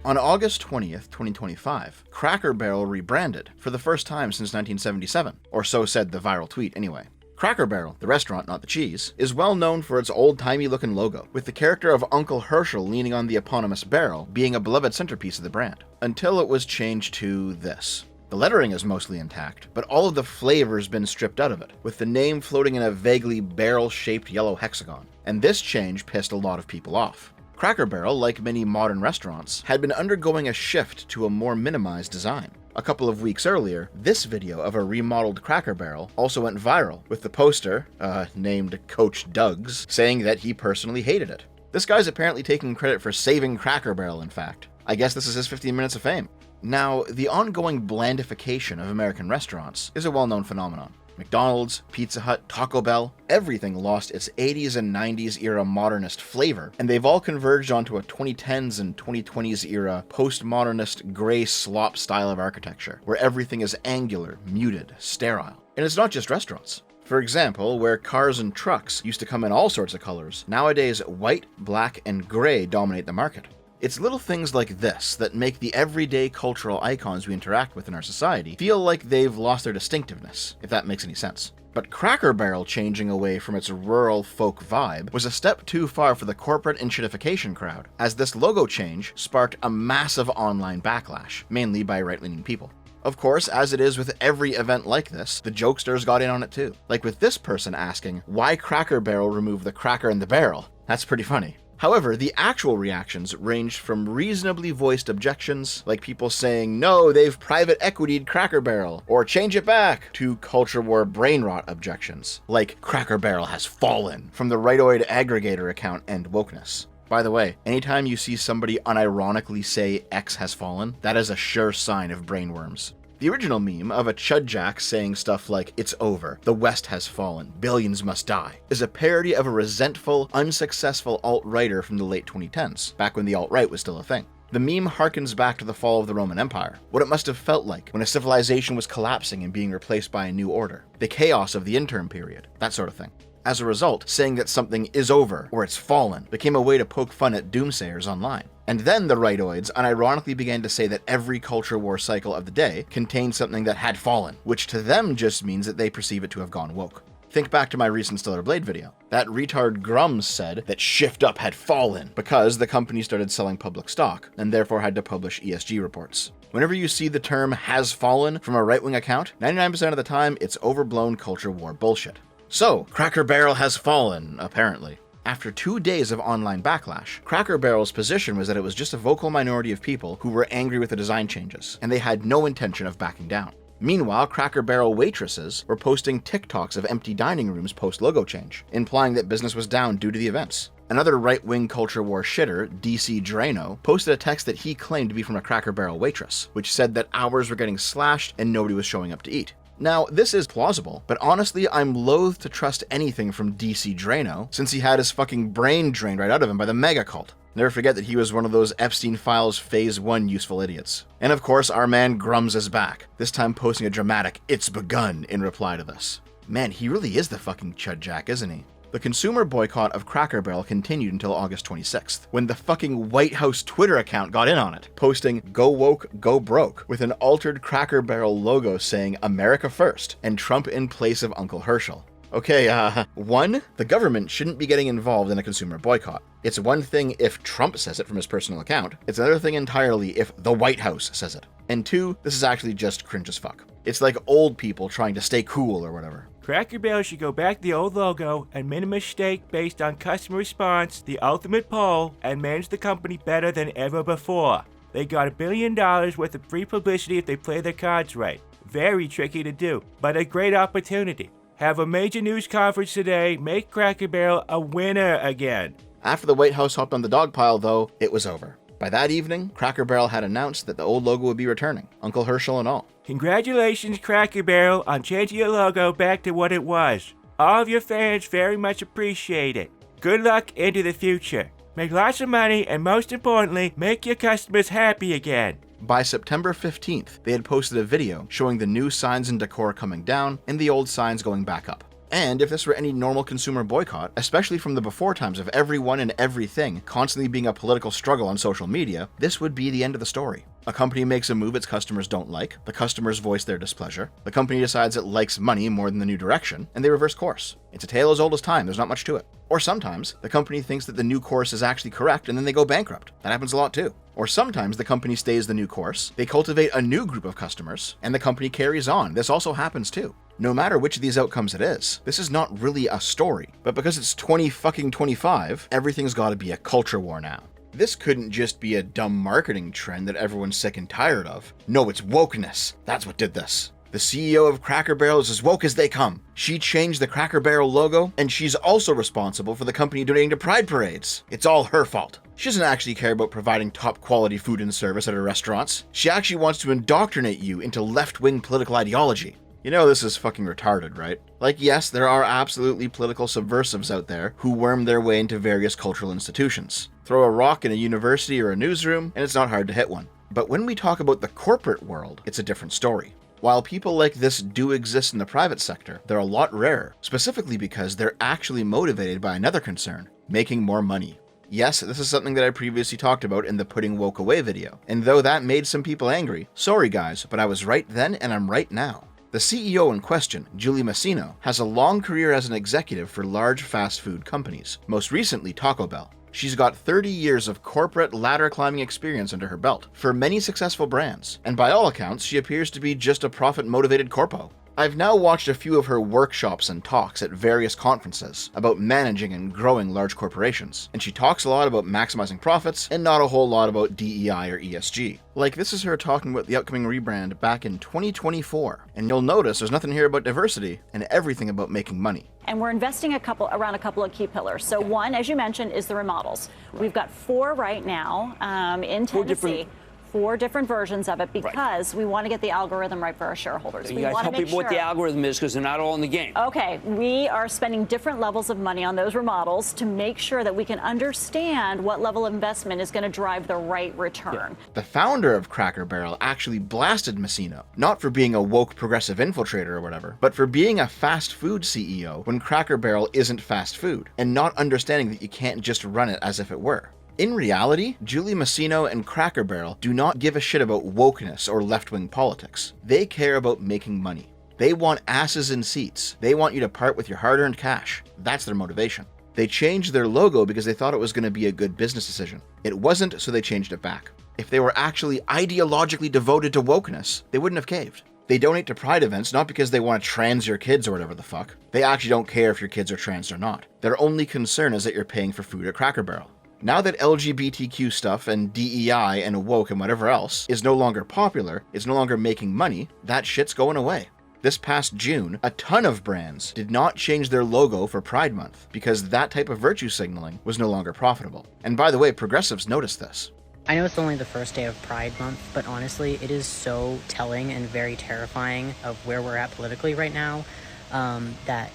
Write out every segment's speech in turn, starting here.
On August 20th, 2025, Cracker Barrel rebranded for the first time since 1977, or so said the viral tweet anyway. Cracker Barrel, the restaurant, not the cheese, is well known for its old-timey looking logo, with the character of Uncle Herschel leaning on the eponymous barrel being a beloved centerpiece of the brand, until it was changed to this. The lettering is mostly intact, but all of the flavor's been stripped out of it, with the name floating in a vaguely barrel-shaped yellow hexagon, and this change pissed a lot of people off. Cracker Barrel, like many modern restaurants, had been undergoing a shift to a more minimized design. A couple of weeks earlier, this video of a remodeled Cracker Barrel also went viral, with the poster, named Coach Doug's, saying that he personally hated it. This guy's apparently taking credit for saving Cracker Barrel, in fact. I guess this is his 15 minutes of fame. Now, the ongoing blandification of American restaurants is a well-known phenomenon. McDonald's, Pizza Hut, Taco Bell, everything lost its 80s and 90s era modernist flavor, and they've all converged onto a 2010s and 2020s era postmodernist gray slop style of architecture, where everything is angular, muted, sterile. And it's not just restaurants. For example, where cars and trucks used to come in all sorts of colors, nowadays white, black, and gray dominate the market. It's little things like this that make the everyday cultural icons we interact with in our society feel like they've lost their distinctiveness, if that makes any sense. But Cracker Barrel changing away from its rural folk vibe was a step too far for the corporate and shittification crowd, as this logo change sparked a massive online backlash, mainly by right-leaning people. Of course, as it is with every event like this, the jokesters got in on it too. Like with this person asking, why Cracker Barrel remove the cracker in the barrel? That's pretty funny. However, the actual reactions ranged from reasonably voiced objections, like people saying, no, they've private equity'd Cracker Barrel, or change it back, to culture war brain rot objections, like Cracker Barrel has fallen, from the rightoid aggregator account and wokeness. By the way, anytime you see somebody unironically say X has fallen, that is a sure sign of brainworms. The original meme of a chudjack saying stuff like, it's over, the West has fallen, billions must die, is a parody of a resentful, unsuccessful alt-righter from the late 2010s, back when the alt-right was still a thing. The meme harkens back to the fall of the Roman Empire, what it must have felt like when a civilization was collapsing and being replaced by a new order, the chaos of the interim period, that sort of thing. As a result, saying that something is over, or it's fallen, became a way to poke fun at doomsayers online. And then the rightoids unironically began to say that every culture war cycle of the day contained something that had fallen, which to them just means that they perceive it to have gone woke. Think back to my recent Stellar Blade video. That retard Grums said that Shift Up had fallen because the company started selling public stock, and therefore had to publish ESG reports. Whenever you see the term has fallen from a right-wing account, 99% of the time it's overblown culture war bullshit. So, Cracker Barrel has fallen, apparently. After 2 days of online backlash, Cracker Barrel's position was that it was just a vocal minority of people who were angry with the design changes, and they had no intention of backing down. Meanwhile, Cracker Barrel waitresses were posting TikToks of empty dining rooms post-logo change, implying that business was down due to the events. Another right-wing culture war shitter, DC Drano, posted a text that he claimed to be from a Cracker Barrel waitress, which said that hours were getting slashed and nobody was showing up to eat. Now, this is plausible, but honestly, I'm loath to trust anything from DC Drano, since he had his fucking brain drained right out of him by the mega cult. Never forget that he was one of those Epstein Files Phase 1 useful idiots. And of course, our man Grums is back, this time posting a dramatic, "It's begun," in reply to this. Man, he really is the fucking chudjack, isn't he? The consumer boycott of Cracker Barrel continued until August 26th, when the fucking White House Twitter account got in on it, posting "Go woke, go broke" with an altered Cracker Barrel logo saying "America first" and Trump in place of Uncle Herschel. Okay, 1, the government shouldn't be getting involved in a consumer boycott. It's one thing if Trump says it from his personal account, it's another thing entirely if the White House says it. And 2, this is actually just cringe as fuck. It's like old people trying to stay cool or whatever. Cracker Barrel should go back to the old logo and make a mistake based on customer response, the ultimate poll, and manage the company better than ever before. They got $1 billion worth of free publicity if they play their cards right. Very tricky to do, but a great opportunity. Have a major news conference today, make Cracker Barrel a winner again. After the White House hopped on the dog pile, though, it was over. By that evening, Cracker Barrel had announced that the old logo would be returning, Uncle Herschel and all. Congratulations, Cracker Barrel, on changing your logo back to what it was. All of your fans very much appreciate it. Good luck into the future. Make lots of money, and most importantly, make your customers happy again. By September 15th, they had posted a video showing the new signs and decor coming down and the old signs going back up. And if this were any normal consumer boycott, especially from the before times of everyone and everything constantly being a political struggle on social media, this would be the end of the story. A company makes a move its customers don't like, the customers voice their displeasure, the company decides it likes money more than the new direction, and they reverse course. It's a tale as old as time, there's not much to it. Or sometimes, the company thinks that the new course is actually correct and then they go bankrupt. That happens a lot too. Or sometimes the company stays the new course, they cultivate a new group of customers, and the company carries on. This also happens too. No matter which of these outcomes it is, this is not really a story. But because it's 2025, everything's gotta be a culture war now. This couldn't just be a dumb marketing trend that everyone's sick and tired of. No, it's wokeness. That's what did this. The CEO of Cracker Barrel is as woke as they come. She changed the Cracker Barrel logo, and she's also responsible for the company donating to pride parades. It's all her fault. She doesn't actually care about providing top quality food and service at her restaurants. She actually wants to indoctrinate you into left-wing political ideology. You know this is fucking retarded, right? Like, yes, there are absolutely political subversives out there who worm their way into various cultural institutions. Throw a rock in a university or a newsroom, and it's not hard to hit one. But when we talk about the corporate world, it's a different story. While people like this do exist in the private sector, they're a lot rarer, specifically because they're actually motivated by another concern: making more money. Yes, this is something that I previously talked about in the Putting Woke Away video, and though that made some people angry, sorry guys, but I was right then and I'm right now. The CEO in question, Julie Masino, has a long career as an executive for large fast food companies, most recently Taco Bell. She's got 30 years of corporate ladder climbing experience under her belt for many successful brands, and by all accounts, she appears to be just a profit-motivated corpo. I've now watched a few of her workshops and talks at various conferences about managing and growing large corporations, and she talks a lot about maximizing profits and not a whole lot about DEI or ESG. Like, this is her talking about the upcoming rebrand back in 2024, and you'll notice there's nothing here about diversity and everything about making money. And we're investing around a couple of key pillars. So one, as you mentioned, is the remodels. We've got 4 right now in Tennessee. 4 different versions of it because we want to get the algorithm right for our shareholders. You guys tell people what the algorithm is because they're not all in the game. Okay, we are spending different levels of money on those remodels to make sure that we can understand what level of investment is going to drive the right return. The founder of Cracker Barrel actually blasted Masino, not for being a woke progressive infiltrator or whatever, but for being a fast food CEO when Cracker Barrel isn't fast food, and not understanding that you can't just run it as if it were. In reality, Julie Masino and Cracker Barrel do not give a shit about wokeness or left-wing politics. They care about making money. They want asses in seats. They want you to part with your hard-earned cash. That's their motivation. They changed their logo because they thought it was going to be a good business decision. It wasn't, so they changed it back. If they were actually ideologically devoted to wokeness, they wouldn't have caved. They donate to pride events not because they want to trans your kids or whatever the fuck. They actually don't care if your kids are trans or not. Their only concern is that you're paying for food at Cracker Barrel. Now that LGBTQ stuff and DEI and woke and whatever else is no longer popular, is no longer making money, that shit's going away. This past June, a ton of brands did not change their logo for Pride Month because that type of virtue signaling was no longer profitable. And by the way, progressives noticed this. I know it's only the first day of Pride Month, but honestly, it is so telling and very terrifying of where we're at politically right now, that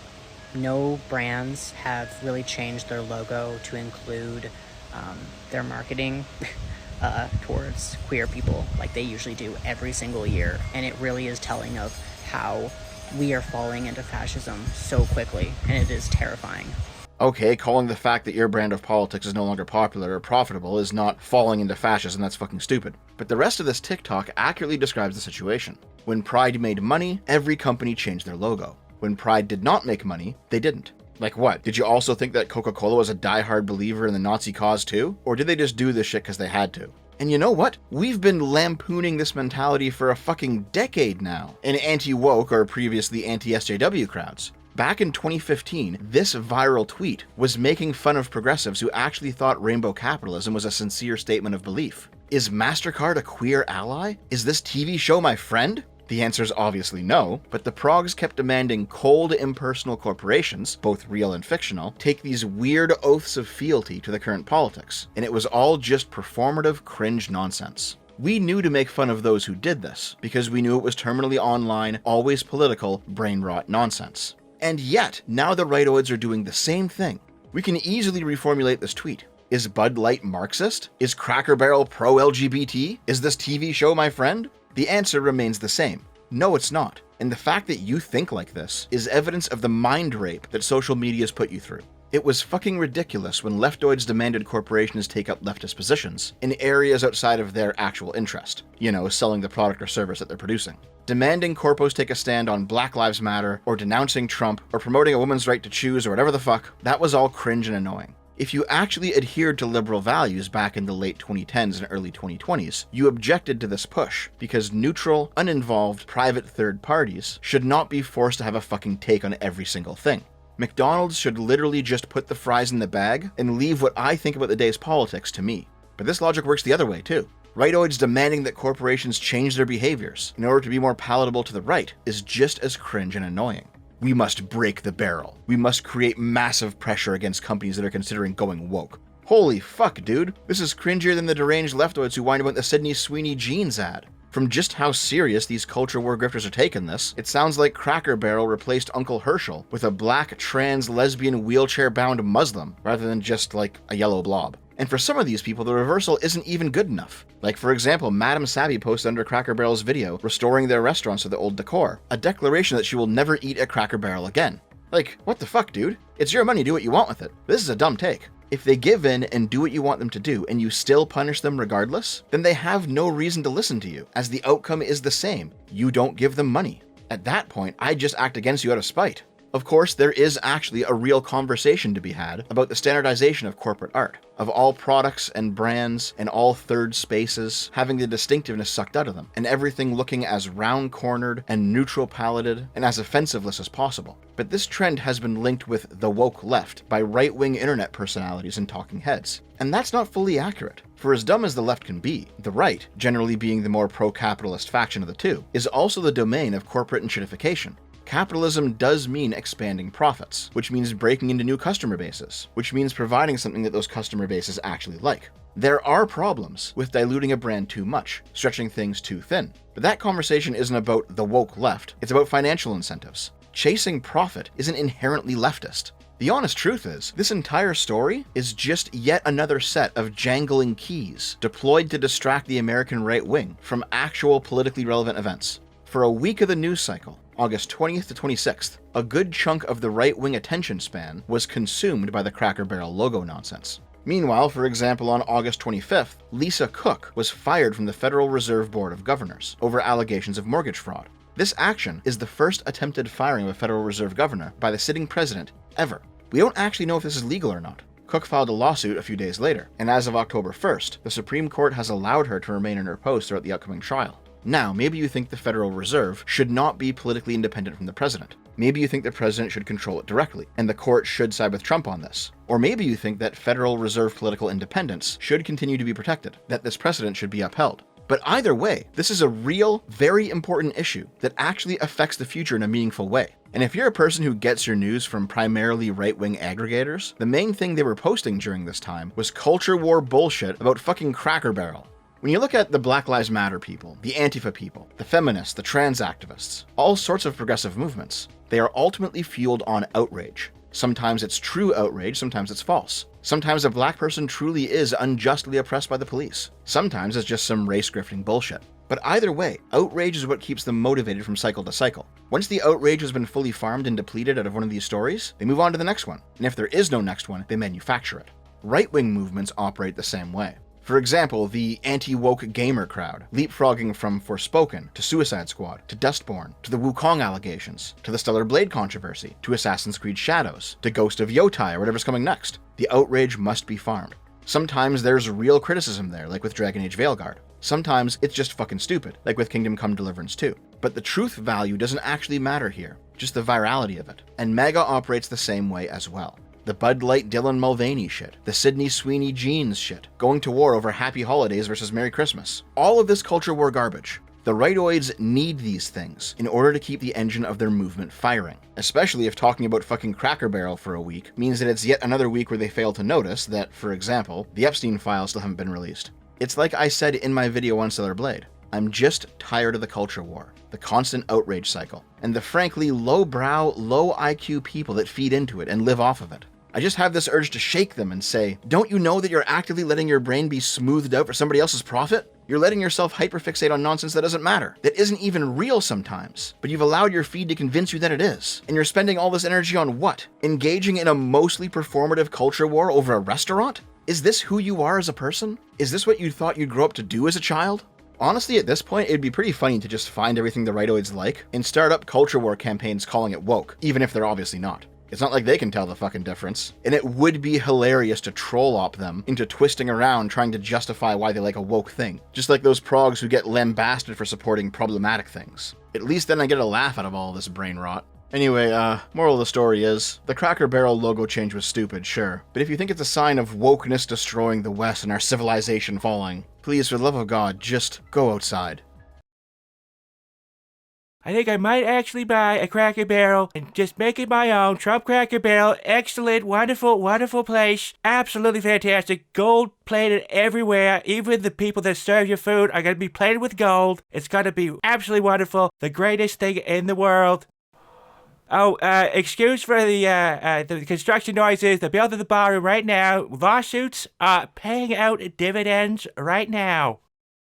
no brands have really changed their logo to include their marketing towards queer people like they usually do every single year. And it really is telling of how we are falling into fascism so quickly, and it is terrifying. Okay, calling the fact that your brand of politics is no longer popular or profitable is not falling into fascism, that's fucking stupid. But the rest of this TikTok accurately describes the situation. When Pride made money, every company changed their logo. When Pride did not make money, they didn't. Like what? Did you also think that Coca-Cola was a diehard believer in the Nazi cause too? Or did they just do this shit because they had to? And you know what? We've been lampooning this mentality for a fucking decade now in anti-woke or previously anti-SJW crowds. Back in 2015, this viral tweet was making fun of progressives who actually thought rainbow capitalism was a sincere statement of belief. Is MasterCard a queer ally? Is this TV show my friend? The answer is obviously no, but the progs kept demanding cold, impersonal corporations, both real and fictional, take these weird oaths of fealty to the current politics, and it was all just performative cringe nonsense. We knew to make fun of those who did this, because we knew it was terminally online, always political, brain rot nonsense. And yet, now the rightoids are doing the same thing. We can easily reformulate this tweet. Is Bud Light Marxist? Is Cracker Barrel pro-LGBT? Is this TV show my friend? The answer remains the same. No, it's not. And the fact that you think like this is evidence of the mind rape that social media's put you through. It was fucking ridiculous when leftoids demanded corporations take up leftist positions in areas outside of their actual interest. You know, selling the product or service that they're producing. Demanding corpos take a stand on Black Lives Matter, or denouncing Trump, or promoting a woman's right to choose, or whatever the fuck, that was all cringe and annoying. If you actually adhered to liberal values back in the late 2010s and early 2020s, you objected to this push, because neutral, uninvolved, private third parties should not be forced to have a fucking take on every single thing. McDonald's should literally just put the fries in the bag and leave what I think about the day's politics to me. But this logic works the other way too. Rightoids demanding that corporations change their behaviors in order to be more palatable to the right is just as cringe and annoying. We must break the barrel. We must create massive pressure against companies that are considering going woke. Holy fuck, dude. This is cringier than the deranged leftoids who whined about the Sydney Sweeney jeans ad. From just how serious these culture war grifters are taking this, it sounds like Cracker Barrel replaced Uncle Herschel with a black, trans, lesbian, wheelchair-bound Muslim, rather than just like a yellow blob. And for some of these people, the reversal isn't even good enough. Like, for example, Madame Savvy posted under Cracker Barrel's video restoring their restaurants to the old decor, a declaration that she will never eat at Cracker Barrel again. Like, what the fuck, dude? It's your money, do what you want with it. This is a dumb take. If they give in and do what you want them to do, and you still punish them regardless, then they have no reason to listen to you, as the outcome is the same. You don't give them money. At that point, I just act against you out of spite. Of course, there is actually a real conversation to be had about the standardization of corporate art, of all products and brands and all third spaces having the distinctiveness sucked out of them, and everything looking as round-cornered and neutral-palated and as offensiveless as possible. But this trend has been linked with the woke left by right-wing internet personalities and talking heads. And that's not fully accurate. For as dumb as the left can be, the right, generally being the more pro-capitalist faction of the two, is also the domain of corporate enshittification. Capitalism does mean expanding profits, which means breaking into new customer bases, which means providing something that those customer bases actually like. There are problems with diluting a brand too much, stretching things too thin, but that conversation isn't about the woke left, it's about financial incentives. Chasing profit isn't inherently leftist. The honest truth is, this entire story is just yet another set of jangling keys deployed to distract the American right wing from actual politically relevant events. For a week of the news cycle, August 20th to 26th, a good chunk of the right-wing attention span was consumed by the Cracker Barrel logo nonsense. Meanwhile, for example, on August 25th, Lisa Cook was fired from the Federal Reserve Board of Governors over allegations of mortgage fraud. This action is the first attempted firing of a Federal Reserve governor by the sitting president ever. We don't actually know if this is legal or not. Cook filed a lawsuit a few days later, and as of October 1st, the Supreme Court has allowed her to remain in her post throughout the upcoming trial. Now, maybe you think the Federal Reserve should not be politically independent from the president. Maybe you think the president should control it directly, and the court should side with Trump on this. Or maybe you think that Federal Reserve political independence should continue to be protected, that this precedent should be upheld. But either way, this is a real, very important issue that actually affects the future in a meaningful way. And if you're a person who gets your news from primarily right-wing aggregators, the main thing they were posting during this time was culture war bullshit about fucking Cracker Barrel. When you look at the Black Lives Matter people, the Antifa people, the feminists, the trans activists, all sorts of progressive movements, they are ultimately fueled on outrage. Sometimes it's true outrage, sometimes it's false. Sometimes a black person truly is unjustly oppressed by the police. Sometimes it's just some race-grifting bullshit. But either way, outrage is what keeps them motivated from cycle to cycle. Once the outrage has been fully farmed and depleted out of one of these stories, they move on to the next one. And if there is no next one, they manufacture it. Right-wing movements operate the same way. For example, the anti-woke gamer crowd, leapfrogging from Forspoken to Suicide Squad, to Dustborn, to the Wukong allegations, to the Stellar Blade controversy, to Assassin's Creed Shadows, to Ghost of Yotai or whatever's coming next. The outrage must be farmed. Sometimes there's real criticism there, like with Dragon Age Veilguard. Sometimes it's just fucking stupid, like with Kingdom Come Deliverance 2. But the truth value doesn't actually matter here, just the virality of it. And MAGA operates the same way as well. The Bud Light Dylan Mulvaney shit, the Sydney Sweeney jeans shit, going to war over Happy Holidays versus Merry Christmas. All of this culture war garbage. The rightoids need these things in order to keep the engine of their movement firing. Especially if talking about fucking Cracker Barrel for a week means that it's yet another week where they fail to notice that, for example, the Epstein files still haven't been released. It's like I said in my video on Stellar Blade. I'm just tired of the culture war, the constant outrage cycle, and the frankly low-brow, low-IQ people that feed into it and live off of it. I just have this urge to shake them and say, don't you know that you're actively letting your brain be smoothed out for somebody else's profit? You're letting yourself hyperfixate on nonsense that doesn't matter, that isn't even real sometimes, but you've allowed your feed to convince you that it is. And you're spending all this energy on what? Engaging in a mostly performative culture war over a restaurant? Is this who you are as a person? Is this what you thought you'd grow up to do as a child? Honestly, at this point, it'd be pretty funny to just find everything the rightoids like and start up culture war campaigns calling it woke, even if they're obviously not. It's not like they can tell the fucking difference. And it would be hilarious to troll op them into twisting around trying to justify why they like a woke thing. Just like those progs who get lambasted for supporting problematic things. At least then I get a laugh out of all this brain rot. Anyway, moral of the story is, the Cracker Barrel logo change was stupid, sure. But if you think it's a sign of wokeness destroying the West and our civilization falling, please, for the love of God, just go outside. I think I might actually buy a Cracker Barrel and just make it my own. Trump Cracker Barrel, excellent, wonderful, wonderful place. Absolutely fantastic. Gold plated everywhere. Even the people that serve your food are going to be plated with gold. It's going to be absolutely wonderful. The greatest thing in the world. Oh, excuse for the construction noises. The building the ballroom right now. Lawsuits are paying out dividends right now.